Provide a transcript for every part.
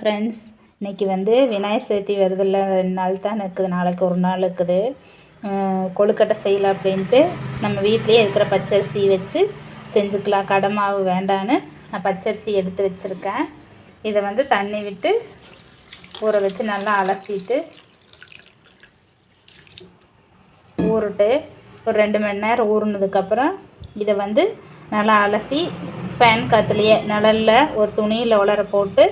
Friends, இன்றைக்கி வந்து விநாயகர் சதுர்த்தி வருதில்ல, 2 நாள் தான் இருக்குது. நாளைக்கு ஒரு நாள் இருக்குது. கொழுக்கட்டை செய்யலாம் அப்படின்ட்டு நம்ம வீட்லேயே இருக்கிற பச்சரிசி வச்சு செஞ்சுக்கலாம். கடை மாவு வேண்டான்னு நான் பச்சரிசி எடுத்து வச்சுருக்கேன். இதை வந்து தண்ணி விட்டு ஊற வச்சு நல்லா அலசிட்டு ஊறிட்டு ஒரு 2 மணி நேரம் ஊறினதுக்கப்புறம் இதை வந்து நல்லா அலசி ஃபேன் காற்றுலையே நிழலில் ஒரு துணியில் உலர போட்டு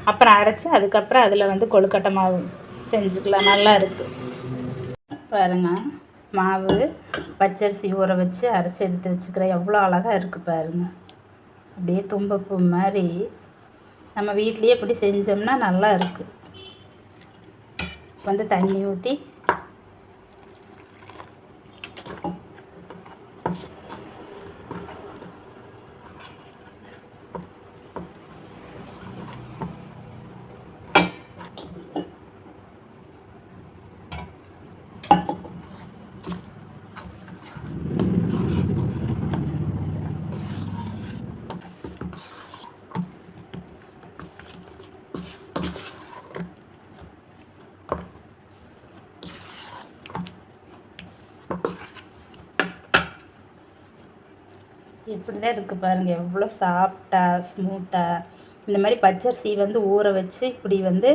அப்புறம் அரைச்சி அதுக்கப்புறம் அதில் வந்து கொழுக்கட்டை மாவு செஞ்சுக்கலாம். நல்லா இருக்குது பாருங்க. மாவு பச்சரிசி ஊற வச்சு அரைச்சி எடுத்து வச்சுக்கிறேன். எவ்வளோ அழகாக இருக்குது பாருங்கள். அப்படியே தும்பப்பூ மாதிரி நம்ம வீட்லேயே இப்படி செஞ்சோம்னா நல்லா இருக்குது. வந்து தண்ணி ஊற்றி இப்படி தான் இருக்குது பாருங்கள். எவ்வளோ சாஃப்டாக ஸ்மூத்தாக. இந்த மாதிரி பச்சரிசி வந்து ஊற வச்சு இப்படி வந்து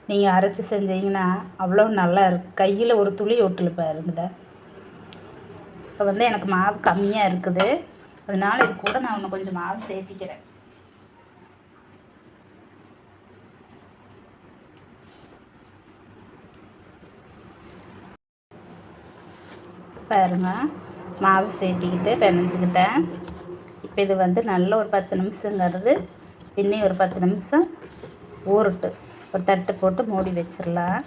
நீங்கள் அரைச்சி செஞ்சீங்கன்னா அவ்வளோ நல்லா இருக்குது. கையில் ஒரு துளி ஒட்டல பாருங்க. இப்போ வந்து எனக்கு மாவு கம்மியாக இருக்குது, அதனால் இது கூட நான் இன்னும் கொஞ்சம் மாவு சேர்த்திக்கிறேன். பாருங்க, மாவு சேர்த்திக்கிட்டு பிணைஞ்சிக்கிட்டேன். இப்போ இது வந்து நல்ல ஒரு 10 நிமிஷங்கிறது பின்னி ஒரு 10 நிமிஷம் ஊறட்டு ஒரு தட்டு போட்டு மூடி வச்சிடலாம்.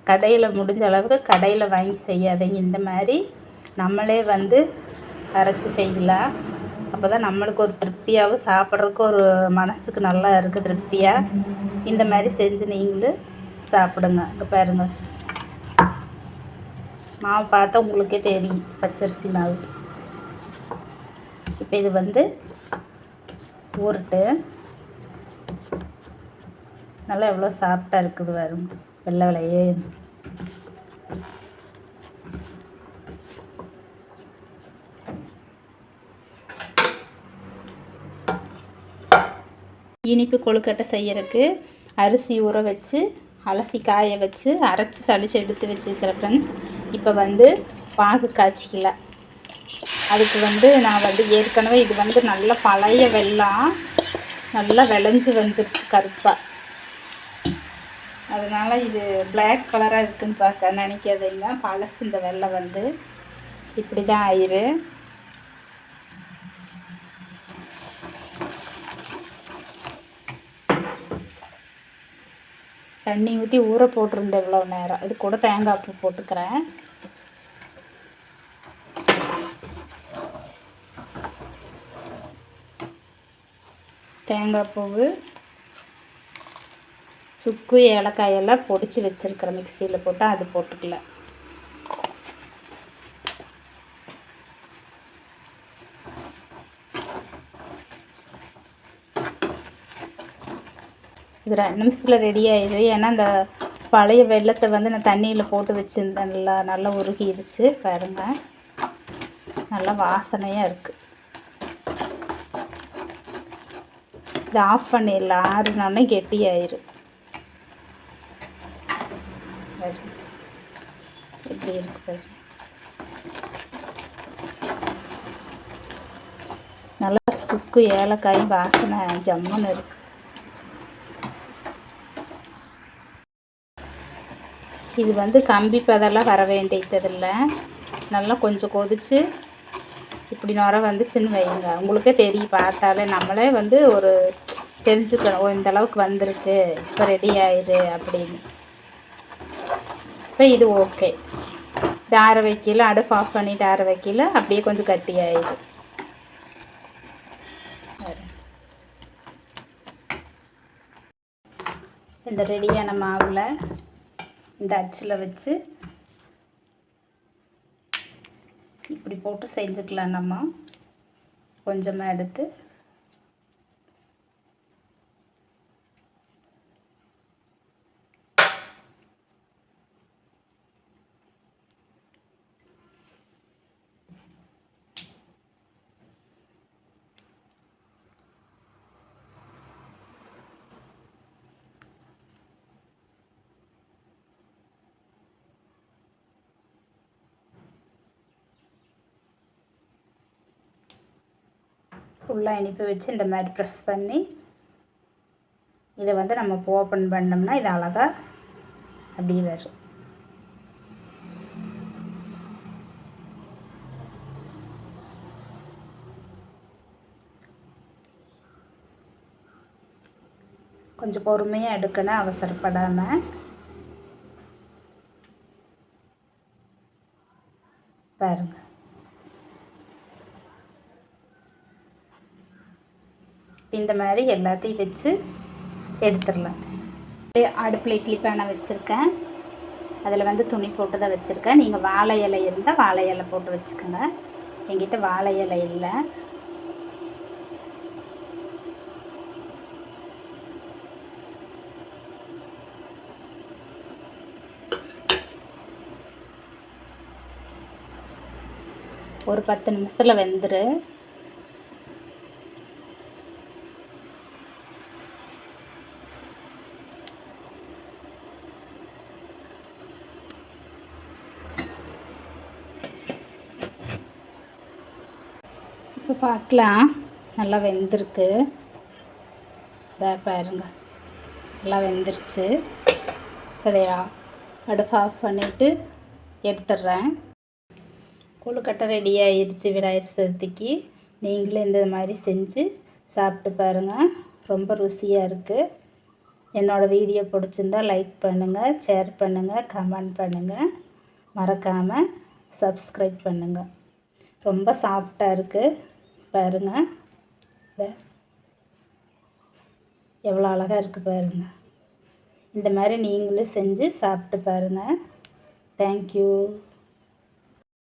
கடையில் முடிஞ்ச அளவுக்கு கடையில் வாங்கி செய்யாதீங்க. இந்த மாதிரி நம்மளே வந்து அரைச்சி செய்யலாம். அப்போ தான் நம்மளுக்கு ஒரு திருப்தியாகவும் சாப்பிட்றதுக்கு ஒரு மனசுக்கு நல்லா இருக்குது திருப்தியாக. இந்த மாதிரி செஞ்சு நீங்களும் சாப்பிடுங்க. இங்கே பாருங்கள், மாவு பார்த்தா உங்களுக்கே தெரியும் பச்சரிசி மாவு. இப்போ இது வந்து ஊறட்டு நல்லா எவ்வளோ சாஃப்டாக இருக்குது வரும். வெள்ளை வெள்ளையே இனிப்பு கொழுக்கட்டை செய்யறதுக்கு அரிசி ஊற வச்சு அலசி காய வச்சு அரைச்சி சளிச்சு எடுத்து வச்சுருக்கிறேன் ஃப்ரெண்ட்ஸ். இப்போ வந்து பாகு காய்ச்சிக்கலாம். அதுக்கு வந்து நான் வந்து ஏற்கனவே இது வந்து நல்ல பழைய வெல்லம், நல்லா விளைஞ்சி வந்துருச்சு கருப்பாக. அதனால் இது பிளாக் கலராக இருக்குதுன்னு பார்க்க நினைக்காதீங்க. பழசு இந்த வெல்லம் வந்து இப்படி தான் ஆயிரு. தண்ணி ஊற்றி ஊற போட்டிருந்தேன் இவ்வளோ நேரம். இது கூட தேங்காய் பூ போட்டுக்கிறேன். தேங்காய் பூவு, சுக்கு, ஏலக்காயெல்லாம் பொடிச்சு வச்சுருக்கிறேன். மிக்சியில் போட்டு அது போட்டுக்கலாம். இது 2 நிமிஷத்தில் ரெடி ஆயிடுது. ஏன்னா இந்த பழைய வெல்லத்தை வந்து நான் தண்ணியில் போட்டு வச்சுருந்தேன். நல்லா உருகிடுச்சு பாருங்கள். நல்லா வாசனையாக இருக்குது. இது ஆஃப் பண்ணிடலாம். ஆறுனோடனே கெட்டி ஆயிரு. எப்படி இருக்கு பாரு. நல்லா சுக்கு ஏலக்காயும் வாசனை ஜம்முன்னு இருக்குது. இது வந்து கம்பி பதெல்லாம் வர வேண்டியதில்லை. நல்லா கொஞ்சம் கொதித்து இப்படி நுர வந்துச்சுன்னு வைங்க, உங்களுக்கே தெரியும் பார்த்தாலே. நம்மளே வந்து ஒரு தெரிஞ்சுக்கணும், இந்த அளவுக்கு வந்திருக்கு, இப்போ ரெடி ஆயிரு அப்படின்னு. இப்போ இது ஓகே. இது ஆற வைக்கல, அடுப்பு ஆஃப் பண்ணிவிட்டு ஆற வைக்கல, அப்படியே கொஞ்சம் கட்டி ஆயிடுது. இந்த ரெடியான மாவில் இந்த அச்சில் வச்சு இப்படி போட்டு செஞ்சுக்கலாம். நம்ம கொஞ்சமாக எடுத்து ஃபுல்லாக இனிப்பு வச்சு இந்த மாதிரி ப்ரெஸ் பண்ணி இதை வந்து நம்ம ஓப்பன் பண்ணோம்னா இது அழகாக அப்படியே வரும். கொஞ்சம் பொறுமையாக எடுக்கணும், அவசரப்படாமல். பாருங்கள், இந்த மாதிரி எல்லாத்தையும் வச்சு எடுத்துடலாம். அடுப்பில் இட்லி பேனை வச்சுருக்கேன். அதில் வந்து துணி போட்டு தான் வச்சுருக்கேன். நீங்கள் வாழை இலை இருந்தால் வாழை இலை போட்டு வச்சுக்கோங்க. என்கிட்ட வாழை இலை இல்லை. ஒரு 10 நிமிஷத்தில் வெந்துரு. இப்போ பார்க்கலாம், நல்லா வெந்திருக்கு. இதை பாருங்க, நல்லா வெந்துருச்சு. இல்லையா, அடுப்பு ஆஃப் பண்ணிவிட்டு எடுத்துடுறேன். கொழுக்கட்டை ரெடி ஆயிடுச்சு விநாயகர் சதுர்த்திக்கு. நீங்களும் இந்த மாதிரி செஞ்சு சாப்பிட்டு பாருங்கள், ரொம்ப ருசியாக இருக்குது. என்னோடய வீடியோ பிடிச்சிருந்தா லைக் பண்ணுங்கள், ஷேர் பண்ணுங்கள், கமெண்ட் பண்ணுங்கள், மறக்காமல் சப்ஸ்கிரைப் பண்ணுங்கள். ரொம்ப சாஃப்டாக இருக்குது பாருங்கள். எவ்வளோ அழகாக இருக்குது பாருங்கள். இந்த மாதிரி நீங்களும் செஞ்சு சாப்பிட்டு பாருங்கள். தேங்க்யூ.